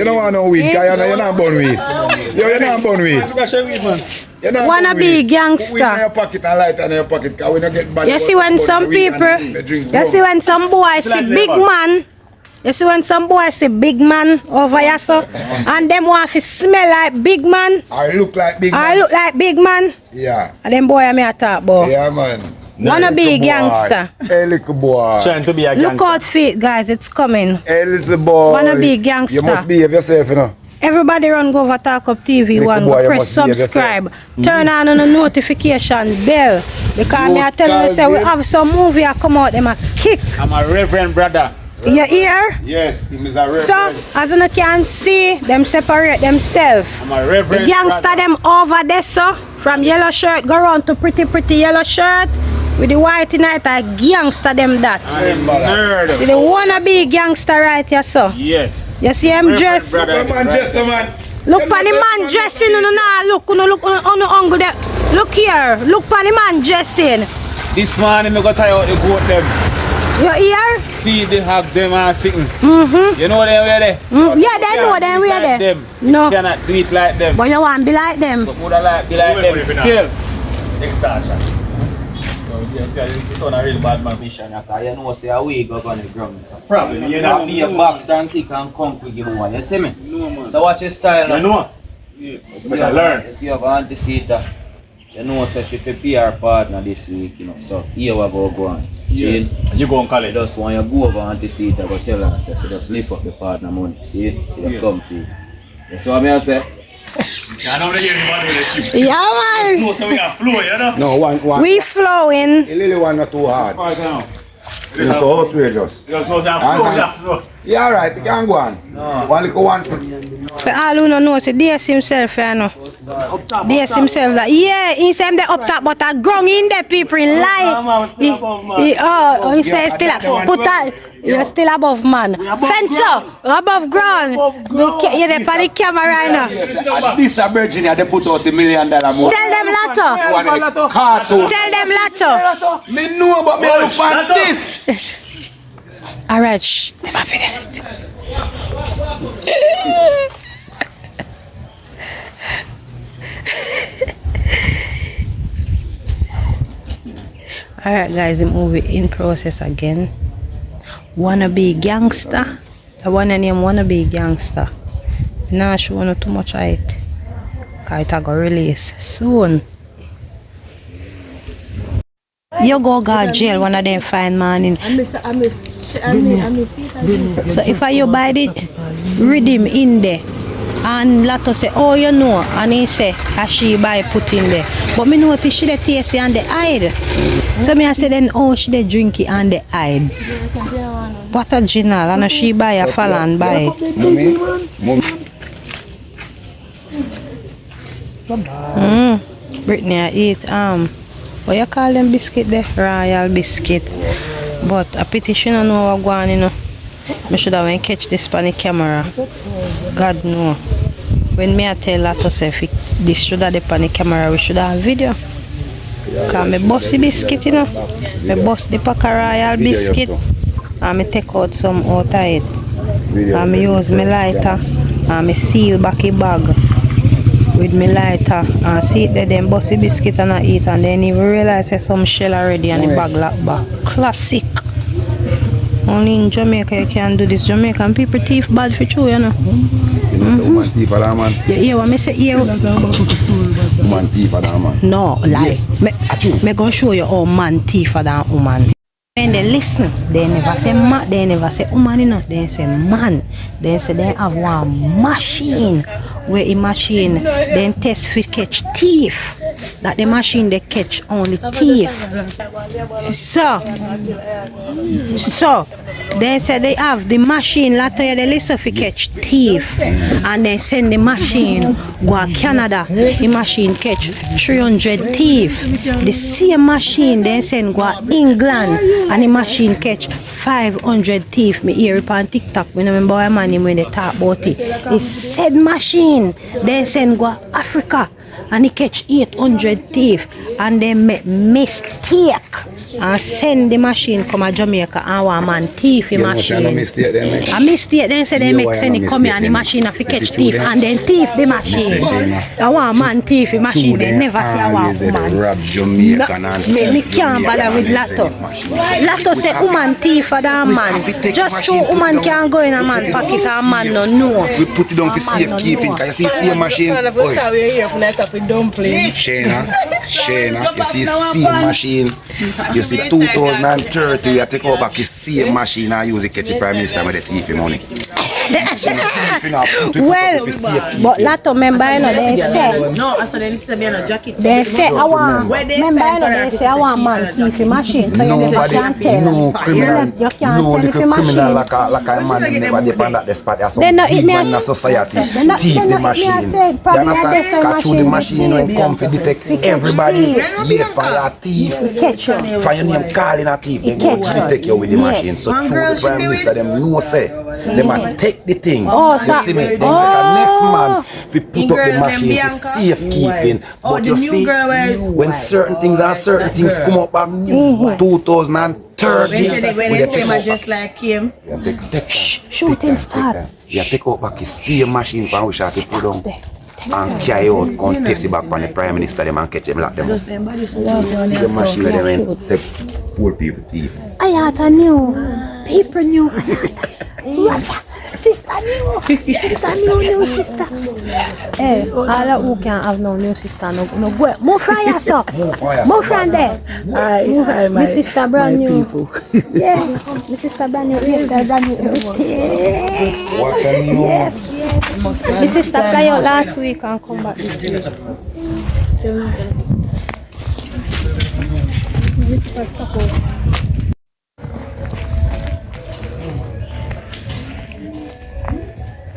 You don't want no weed, because you're not born weed. You're not born weed. Wanna be a gangster. Weed in your pocket and light in your pocket, because we don't get bad. You see when some people, you see when some boys see big man, you see when some boys see big man over here, so, and them want to smell like big man. I look like big man. I look like big man. Yeah. And them boy I may talk about. Yeah, man. Wanna be a gangster. Hey, little boy. Trying to be a gangster. Look out for it, guys, it's coming. Hey, little boy. Wanna be a gangster. You must behave yourself, you know. Everybody run go over Talk Up TV one, go press subscribe, turn on the notification bell. Because me I tell you, say we have some movie I come out, them a kick. I'm a reverend brother. You hear? Yes, he is a reverend. So, as you can see, them separate themselves. I'm a reverend The gangster brother. them over there, so, from yellow shirt, go round to pretty yellow shirt. With the white in it, I gangster them that. I'm nerd. See, they wanna be gangster right here, so. Yes. You see him dress? Look at man dress, the man. Look for the man dressing, no, look on the angle there. Look here, look for the man dressing. This morning I got tie out the goat them. You hear? Feed the hog them and sitting. You know them where they? Yeah, they know them where they. Them. No. You cannot do it like them. But you want to be like them. But would I like be like them still? Extortion. It's on a real bad man mission. You know, say a week up on the ground. Problem, you Not be a box and kick and conk with you one. You see me? No, man. So watch your style. You know? You see But I learn. You see you have an anti-seater. You know, so she for PR partner this week, you know. So here we go on. See? You go on college. Just when you go over anti-seater, go tell her, say, just lift up the partner money. See? See you come for it. That's what I say. I don't really anybody with a ship. Yeah, man. No, so we got flow, you know? No, one. We flowing. The little one not too hard. Right now. It's so outrageous. There's no sound flow. Yeah, right, you can go on. One little one. For all who don't know, say DS himself, you know. DS himself, like, yeah, he said they up top, but I grown in there, people in lie. He said still, put that, you're still above man. Fencer, above ground. You're there for the camera right now. This is Virginia, they put out $1 million more. Tell them Lotto. Cartoon. Tell them Lotto. Me know, but me look at this. Alright, shh. Alright guys, the movie in process again. Wanna be gangster? I wanna name wanna be gangster. Nah, show no too much of it. Cause it go release soon. You go jail, one of them fine man in. So if you buy the redeem in there and Lato say, oh you know, and he say, she buy put in there. But me notice she the taste and the hide. So me I say then, oh she the drink it and the hide. What a general, and she buy a fall and buy it. Brittany I eat what you call them biscuit there? Royal biscuit. But a pity she don't know what going on, you know. I should have catch this on the camera. God know. When me I tell Lato say this should have the on the camera, we should have a video. Because me bust the biscuit, you know. Me bust the pack of Royal biscuit. And me take out some out of it. And me use my lighter. And me seal back the bag with my lighter. And see it there, then bust the biscuit and I eat. And then even realize there's some shell already and the bag locked back. Classic. Only in Jamaica you can do this. Jamaican people teeth bad for you, you know. You know, say woman thief for that man. You hear what me say here? Woman thief for that man. No, like, me gonna show you how man thief for that woman. When they listen, they never say man, they never say woman, you know, they say man. They say they have one machine where a machine then test for catch thief. That the machine they catch only thief. So they say they have the machine later they listen for catch thief. And they send the machine go to Canada. The machine catch 300 thief. The same machine then send go to England. And the machine catch 500 thief. Me hear it on TikTok. Me remember a man when they talk about it. The said machine then send go to Africa. And he catch 800 thief. And they make mistake. and send the machine come to Jamaica and one man thief the machine. No mistake then, make. A mistake then say they make send it come here and the machine have to catch thief and then thief the machine. I want man thief the machine, they never say I want woman. Rob Jamaica and Me can't bother with Lato. Lato say woman thief for that man. Just true woman can't go in a man pocket and man no know. we put it down for safekeeping, because you see machine. Oi. Shayna, you see same machine. You see 2030, you take over back the same machine and use it catch the Prime Minister with the thief money. Well, but Lato member you know they say. No, I said they need to be on a jacket. They say I want member you know they say I want man thief the machine. So you can't tell. No criminal, You can't no tell if little the criminal machine. like a man never depend at the spot. There's some Then no, it big may man in have- the society Then no, thief then the no, it may have machine. said, You probably understand? like this Catch you the machine, machine when come to detect everybody. Yes, for your thief. Catch you. For your name calling a thief, they go catch you. detect you with the Yes. machine. So through the Prime Minister, them know say, them a take the thing. Oh, You so- see me? They oh. take a next man, we put up the girl machine named for Bianca. safekeeping. Oh, But the you new see, girl when certain things come up back, 2030, When they we say take my up just like him. Shooting start. you take out back the same machine from which I have to put down and carry out, come test it back on the Prime Minister them and catch them lock them up. See the machine where they went say poor people thief. Ayata new. People new. Sister new. Sister new sister. Hey, all who can have no new sister no go. More fire so. More friend there. Hi, My sister brand new. Yeah. My sister brand new. Yes, brand new. What can you Yes. My sister fly out last week and come back this week.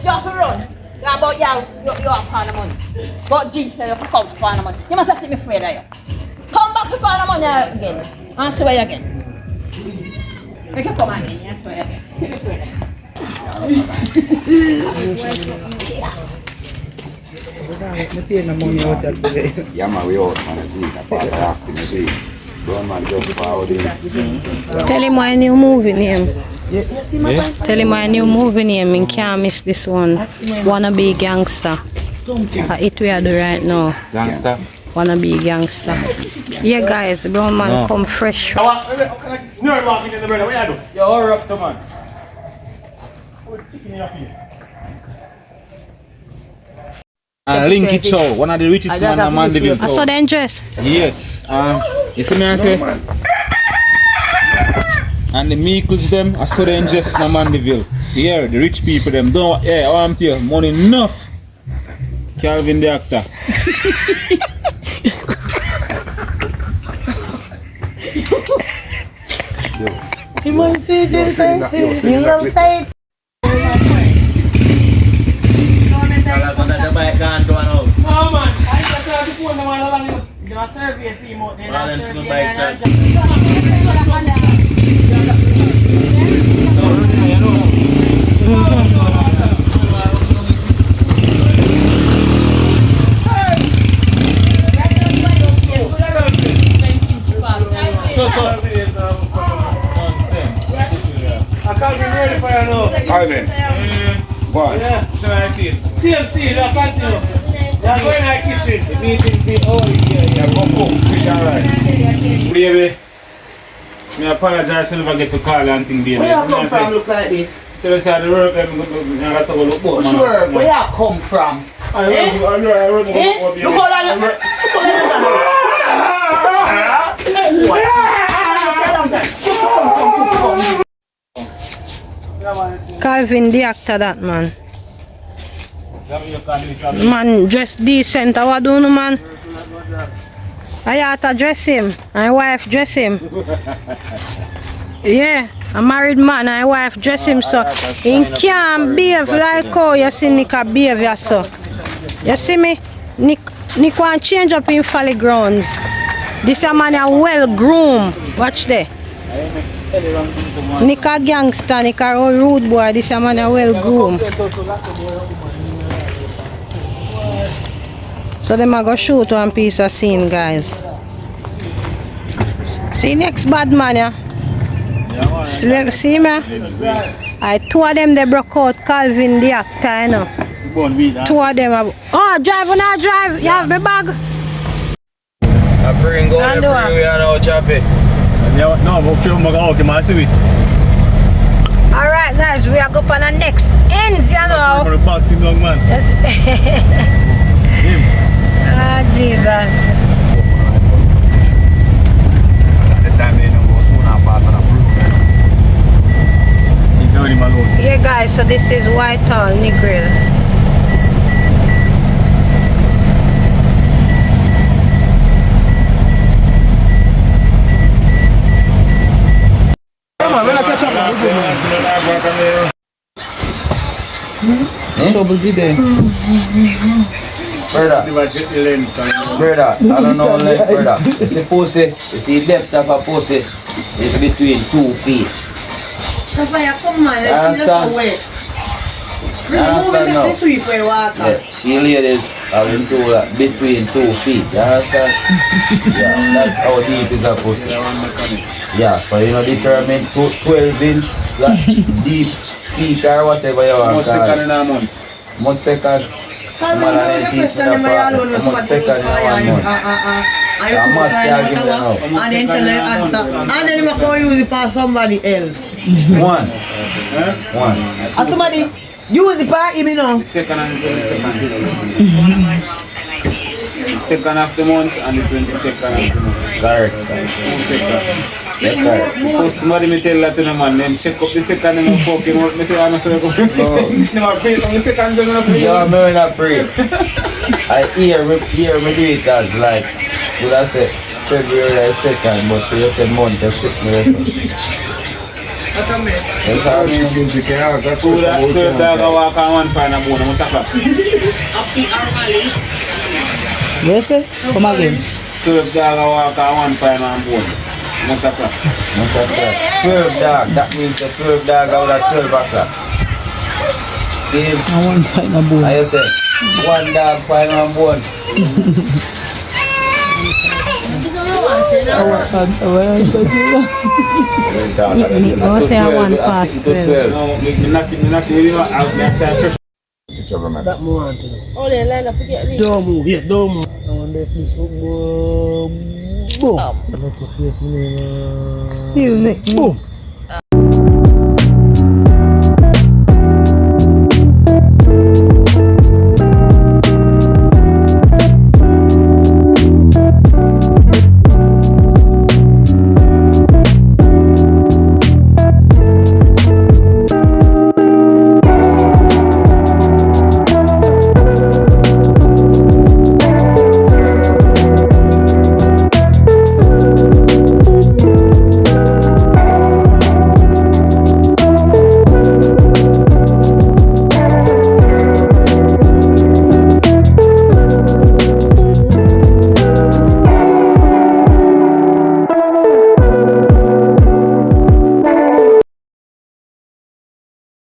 You have to run. Yeah, but you have pound money. But G said you have to come to pound money. You must have to be afraid of you. Come back to pound money again. And swear again. Make you come again and swear again. Be afraid of you. Yeah, man, we out, man. I see that part of acting, you see. Don't man just forward in. Tell him my new movie name. Tell him my new movie name. You can't miss this one. Wanna be gangster. It we are do right now. Gangster. Wanna be gangster. Yeah, guys, brown man come fresh. No, walking in the brother. What you do? You hurry up, man. Chicken in your face. Link it show, one of the richest man in Mandeville. I saw them dress. Yes. You see me I say? And the Mikus them, I saw them just in Mandeville. Here, the rich people them don't. Yeah, I want to you. Money enough. Calvin the actor. You want to see this? You know what I'm No man, I just have to phone them all along. They are survey fee more than a survey. I can't be ready for you now. Ivan, go on. Yeah, so I see it. CMC, now continue. You're going to the kitchen. The meeting, see, oh yeah, Yeah, go cook fish and rice. Baby, I apologize for never get to call and thing, baby. Where you come from look like this? Tell us how the work and I got to go look boat, man. Sure, where you come from? I work Look how long Calvin the actor that man. Man dress decent. How do you man? I had to dress him. My wife dress him. Yeah, a married man and wife dress him so he can't behave like how you see Nick behave so. You see me? Nick want change up in Folly Grounds. This a man a well groomed. Watch there. Nick a gangster, Nick a rude boy. This a man a well groomed. So them a go shoot one piece of scene, guys. See next bad man, yeah? See me? I two of them they broke out Calvin the actor, you know. Two of them are, oh, drive or not drive? You have my bag? I bring go there, bring we are now choppy. No, okay, man, see me. Alright guys, we are going on the next ends, you know. For the boxing young man. Yes. Ah, Jesus. The time they know go soon and pass on a proof. Yeah guys, so this is Whitehall Negril. Brother, I don't know, like, brother. You see pussy, you see depth of a pussy is between 2 feet. Sapphire, come on, let's see just away. Understand now? This sweep where water. Yeah, she ladies are into between 2 feet. You understand? Yeah, that's how deep is a pussy. Yeah, so you know determine 12 inch like, deep feet or whatever you want to call it. Month second. How long the question them alone was what you fire and you and then tell the answer. And then you go use it for somebody else. One. And somebody use it for him, you know. Second of the month and the 22nd of the month. Correct, sir. Yeah, correct. So somebody me tell that to the man, then check up the second and fucking work. Me say I'm not going to pray on the second and I'm Yeah, I'm not pray. I hear me do it as like, would I say February 2nd, but you say month, you shoot me or something. That's a mess. That's how it is. two dog walk and one find a bone. I'm sorry. Yes, sir. Come again. 12 dog walk and one find a bone. Massacre. 12 dog, that means the 12 dog out of 12 o'clock. See, I want to find a bone. I say, one dog find one bone. I say I want past 12. No, me not really out there. That more on to them. Oh, they line up to get me. Don't move, yeah, don't move. I wonder if this boom. Boom. Look at face, man. Still neck. Boom.